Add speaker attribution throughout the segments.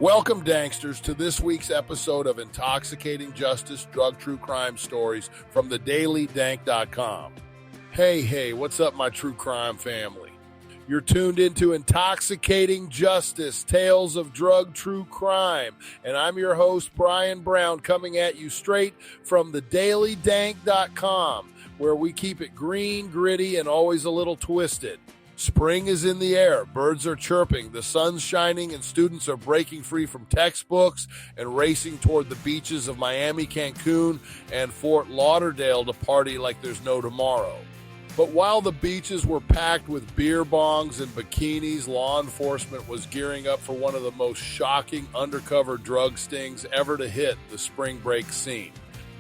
Speaker 1: Welcome, Danksters, to this week's episode of Intoxicating Justice Drug True Crime Stories from thedailydank.com. Hey, what's up, my true crime family? You're tuned into Intoxicating Justice, Tales of Drug True Crime, and I'm your host, Brian Brown, coming at you straight from thedailydank.com, where we keep it green, gritty, and always a little twisted. Spring is in the air, birds are chirping, the sun's shining, and students are breaking free from textbooks and racing toward the beaches of Miami, Cancun, and Fort Lauderdale to party like there's no tomorrow. But while the beaches were packed with beer bongs and bikinis, law enforcement was gearing up for one of the most shocking undercover drug stings ever to hit the spring break scene.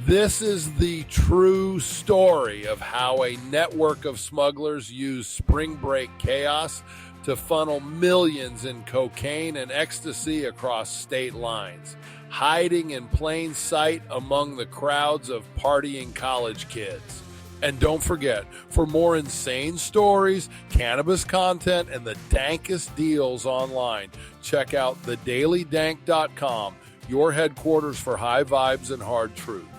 Speaker 1: This is the true story of how a network of smugglers used spring break chaos to funnel millions in cocaine and ecstasy across state lines, hiding in plain sight among the crowds of partying college kids. And don't forget, for more insane stories, cannabis content, and the dankest deals online, check out thedailydank.com, your headquarters for high vibes and hard truths.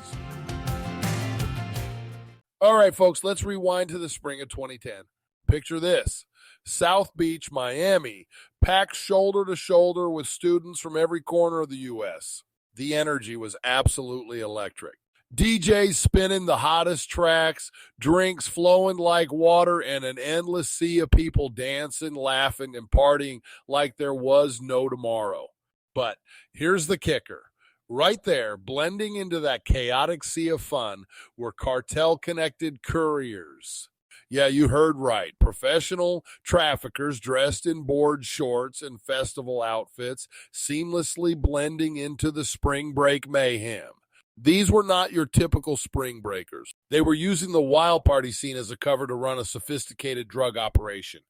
Speaker 1: All right, folks, let's rewind to the spring of 2010. Picture this. South Beach, Miami, packed shoulder to shoulder with students from every corner of the U.S. The energy was absolutely electric. DJs spinning the hottest tracks, drinks flowing like water, and an endless sea of people dancing, laughing, and partying like there was no tomorrow. But here's the kicker. Right there, blending into that chaotic sea of fun, were cartel-connected couriers. Yeah, you heard right. Professional traffickers dressed in board shorts and festival outfits, seamlessly blending into the spring break mayhem. These were not your typical spring breakers. They were using the wild party scene as a cover to run a sophisticated drug operation.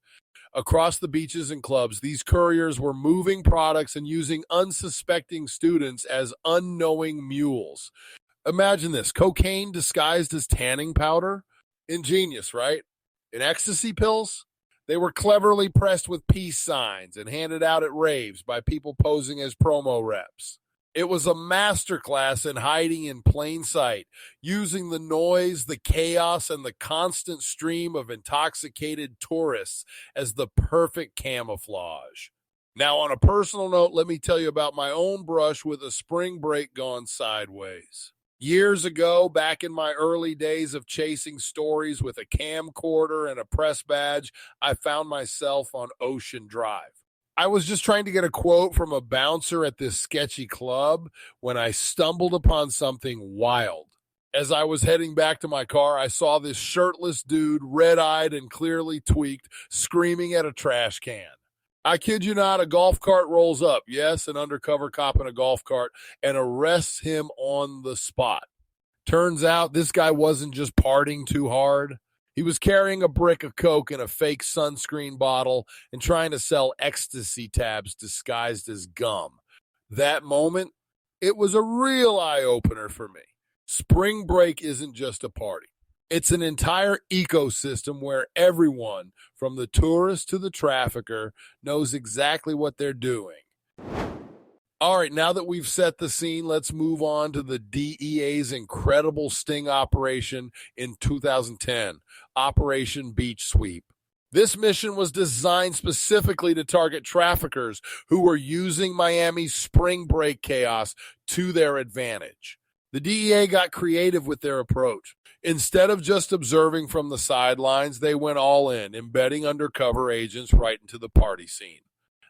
Speaker 1: Across the beaches and clubs, these couriers were moving products and using unsuspecting students as unknowing mules. Imagine this, cocaine disguised as tanning powder? Ingenious, right? And ecstasy pills? They were cleverly pressed with peace signs and handed out at raves by people posing as promo reps. It was a masterclass in hiding in plain sight, using the noise, the chaos, and the constant stream of intoxicated tourists as the perfect camouflage. Now, on a personal note, let me tell you about my own brush with a spring break gone sideways. Years ago, back in my early days of chasing stories with a camcorder and a press badge, I found myself on Ocean Drive. I was just trying to get a quote from a bouncer at this sketchy club when I stumbled upon something wild. As I was heading back to my car, I saw this shirtless dude, red-eyed and clearly tweaked, screaming at a trash can. I kid you not, a golf cart rolls up, yes, an undercover cop in a golf cart, and arrests him on the spot. Turns out this guy wasn't just partying too hard. He was carrying a brick of coke in a fake sunscreen bottle and trying to sell ecstasy tabs disguised as gum. That moment, it was a real eye-opener for me. Spring break isn't just a party. It's an entire ecosystem where everyone, from the tourist to the trafficker, knows exactly what they're doing. All right, now that we've set the scene, let's move on to the DEA's incredible sting operation in 2010, Operation Beach Sweep. This mission was designed specifically to target traffickers who were using Miami's spring break chaos to their advantage. The DEA got creative with their approach. Instead of just observing from the sidelines, they went all in, embedding undercover agents right into the party scene.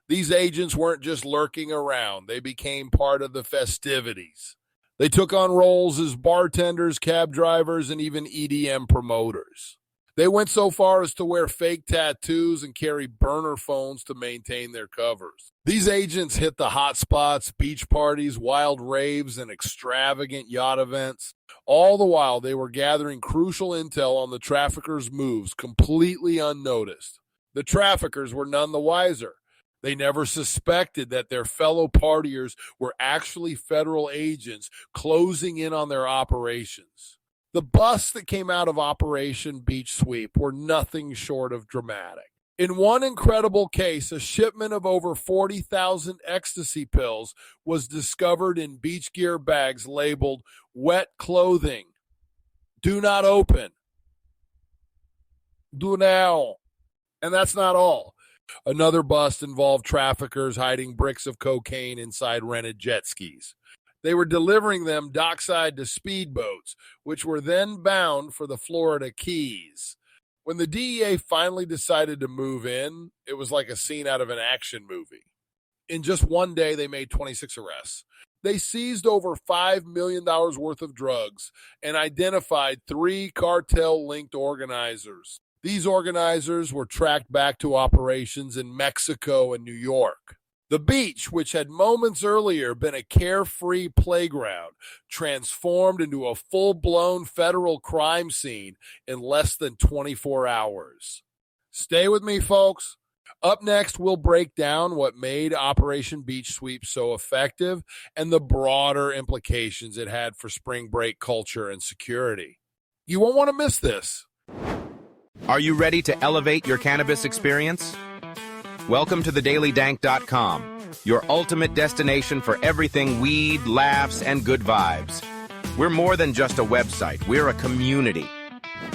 Speaker 1: These agents weren't just lurking around. They became part of the festivities. They took on roles as bartenders, cab drivers, and even EDM promoters. They went so far as to wear fake tattoos and carry burner phones to maintain their covers. These agents hit the hot spots, beach parties, wild raves, and extravagant yacht events. All the while, they were gathering crucial intel on the traffickers' moves completely unnoticed. The traffickers were none the wiser. They never suspected that their fellow partiers were actually federal agents closing in on their operations. The busts that came out of Operation Beach Sweep were nothing short of dramatic. In one incredible case, a shipment of over 40,000 ecstasy pills was discovered in beach gear bags labeled wet clothing. Do not open. Do now. And that's not all. Another bust involved traffickers hiding bricks of cocaine inside rented jet skis. They were delivering them dockside to speedboats, which were then bound for the Florida Keys. When the DEA finally decided to move in, it was like a scene out of an action movie. In just one day, they made 26 arrests. They seized over $5 million worth of drugs and identified 3 cartel-linked organizers. These organizers were tracked back to operations in Mexico and New York. The beach, which had moments earlier been a carefree playground, transformed into a full-blown federal crime scene in less than 24 hours. Stay with me, folks. Up next, we'll break down what made Operation Beach Sweep so effective and the broader implications it had for spring break culture and security. You won't want to miss this.
Speaker 2: Are you ready to elevate your cannabis experience? Welcome to thedailydank.com, your ultimate destination for everything weed, laughs, and good vibes. We're more than just a website, we're a community.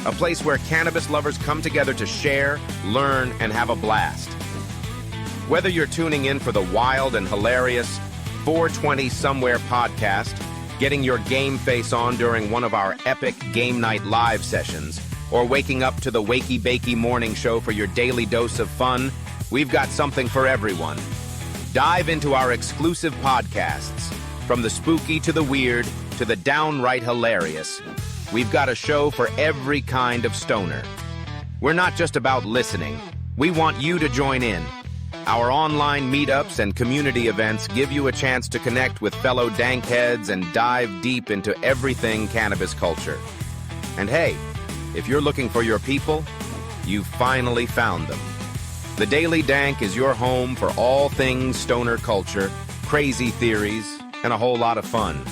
Speaker 2: A place where cannabis lovers come together to share, learn, and have a blast. Whether you're tuning in for the wild and hilarious 420 Somewhere podcast, getting your game face on during one of our epic game night live sessions, or waking up to the Wakey Bakey morning show for your daily dose of fun, we've got something for everyone. Dive into our exclusive podcasts. From the spooky to the weird to the downright hilarious, we've got a show for every kind of stoner. We're not just about listening. We want you to join in. Our online meetups and community events give you a chance to connect with fellow dank heads and dive deep into everything cannabis culture. And hey, if you're looking for your people, you've finally found them. The Daily Dank is your home for all things stoner culture, crazy theories, and a whole lot of fun.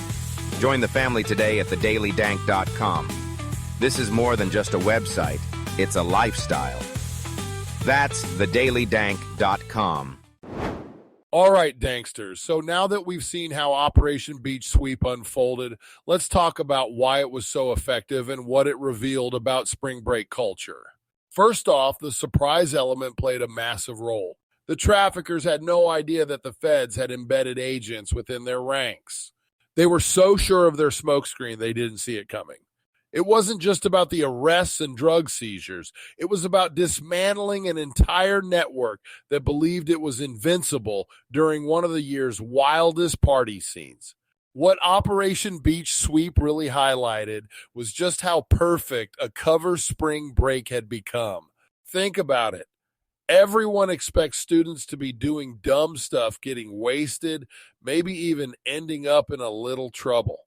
Speaker 2: Join the family today at thedailydank.com. This is more than just a website, it's a lifestyle. That's thedailydank.com.
Speaker 1: All right, Danksters. So now that we've seen how Operation Beach Sweep unfolded, let's talk about why it was so effective and what it revealed about spring break culture. First off, the surprise element played a massive role. The traffickers had no idea that the feds had embedded agents within their ranks. They were so sure of their smokescreen they didn't see it coming. It wasn't just about the arrests and drug seizures. It was about dismantling an entire network that believed it was invincible during one of the year's wildest party scenes. What Operation Beach Sweep really highlighted was just how perfect a cover spring break had become. Think about it. Everyone expects students to be doing dumb stuff, getting wasted, maybe even ending up in a little trouble.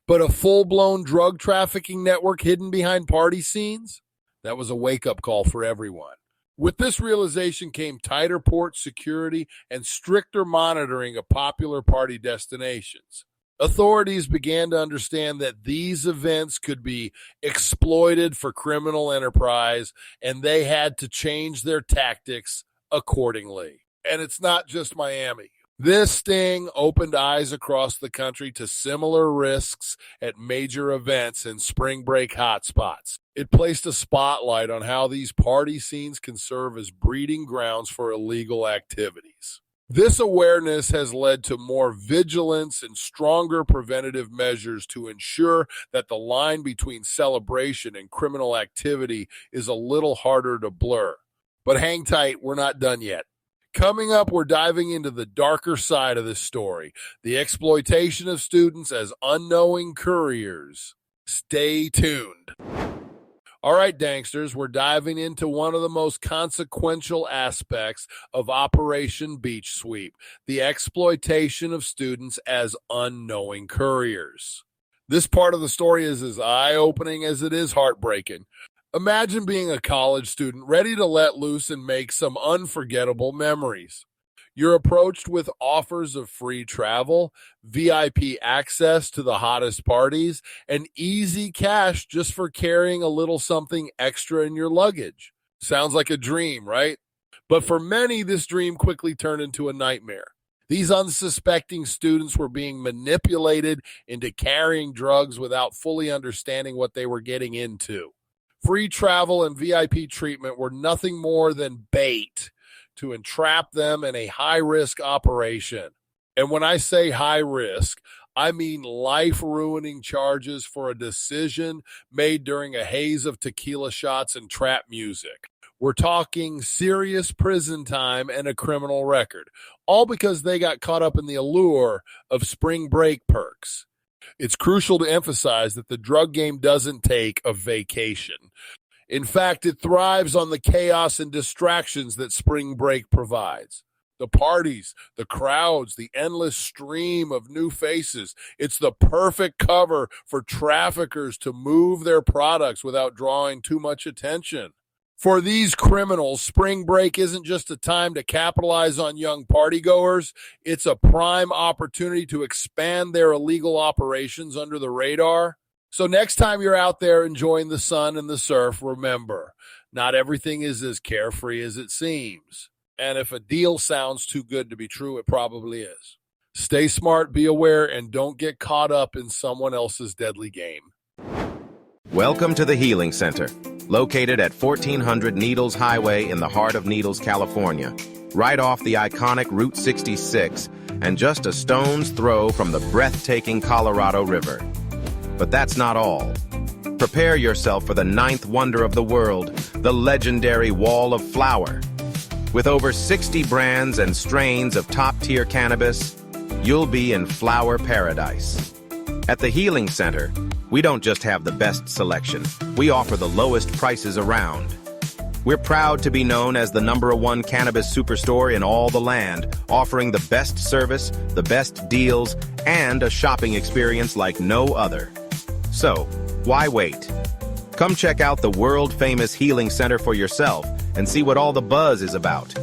Speaker 1: But a full-blown drug trafficking network hidden behind party scenes? That was a wake-up call for everyone. With this realization came tighter port security and stricter monitoring of popular party destinations. Authorities began to understand that these events could be exploited for criminal enterprise, and they had to change their tactics accordingly. And it's not just Miami. This sting opened eyes across the country to similar risks at major events and spring break hotspots. It placed a spotlight on how these party scenes can serve as breeding grounds for illegal activities. This awareness has led to more vigilance and stronger preventative measures to ensure that the line between celebration and criminal activity is a little harder to blur. But hang tight, we're not done yet. Coming up, we're diving into the darker side of this story, the exploitation of students as unknowing couriers. Stay tuned. All right, Danksters, we're diving into one of the most consequential aspects of Operation Beach Sweep, the exploitation of students as unknowing couriers. This part of the story is as eye-opening as it is heartbreaking. Imagine being a college student ready to let loose and make some unforgettable memories. You're approached with offers of free travel, VIP access to the hottest parties, and easy cash just for carrying a little something extra in your luggage. Sounds like a dream, right? But for many, this dream quickly turned into a nightmare. These unsuspecting students were being manipulated into carrying drugs without fully understanding what they were getting into. Free travel and VIP treatment were nothing more than bait to entrap them in a high-risk operation. And when I say high risk, I mean life-ruining charges for a decision made during a haze of tequila shots and trap music. We're talking serious prison time and a criminal record, all because they got caught up in the allure of spring break perks. It's crucial to emphasize that the drug game doesn't take a vacation. In fact, it thrives on the chaos and distractions that spring break provides. The parties, the crowds, the endless stream of new faces. It's the perfect cover for traffickers to move their products without drawing too much attention. For these criminals, spring break isn't just a time to capitalize on young partygoers. It's a prime opportunity to expand their illegal operations under the radar. So next time you're out there enjoying the sun and the surf, remember, not everything is as carefree as it seems. And if a deal sounds too good to be true, it probably is. Stay smart, be aware, and don't get caught up in someone else's deadly game.
Speaker 2: Welcome to the Healing Center, located at 1400 Needles Highway in the heart of Needles, California, right off the iconic Route 66 and just a stone's throw from the breathtaking Colorado River. But that's not all. Prepare yourself for the ninth wonder of the world, the legendary Wall of Flower. With over 60 brands and strains of top-tier cannabis, you'll be in flower paradise. At the Healing Center, we don't just have the best selection, we offer the lowest prices around. We're proud to be known as the #1 cannabis superstore in all the land, offering the best service, the best deals, and a shopping experience like no other. So, why wait? Come check out the world-famous Healing Center for yourself and see what all the buzz is about.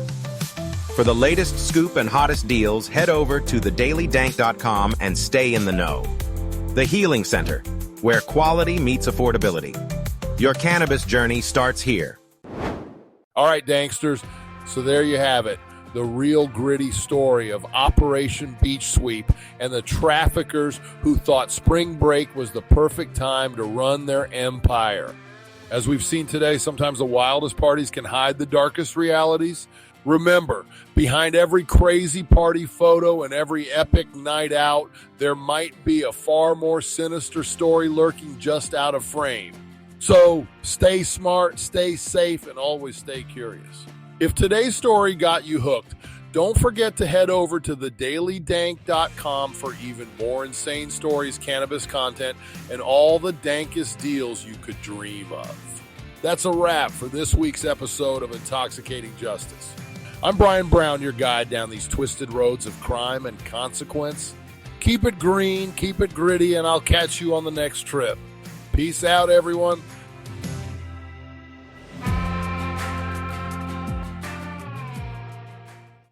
Speaker 2: For the latest scoop and hottest deals, head over to thedailydank.com and stay in the know. The Healing Center, where quality meets affordability. Your cannabis journey starts here.
Speaker 1: All right, Danksters, so there you have it. The real gritty story of Operation Beach Sweep and the traffickers who thought spring break was the perfect time to run their empire. As we've seen today, sometimes the wildest parties can hide the darkest realities. Remember, behind every crazy party photo and every epic night out, there might be a far more sinister story lurking just out of frame. So stay smart, stay safe, and always stay curious. If today's story got you hooked, don't forget to head over to thedailydank.com for even more insane stories, cannabis content, and all the dankest deals you could dream of. That's a wrap for this week's episode of Intoxicating Justice. I'm Brian Brown, your guide down these twisted roads of crime and consequence. Keep it green, keep it gritty, and I'll catch you on the next trip. Peace out, everyone.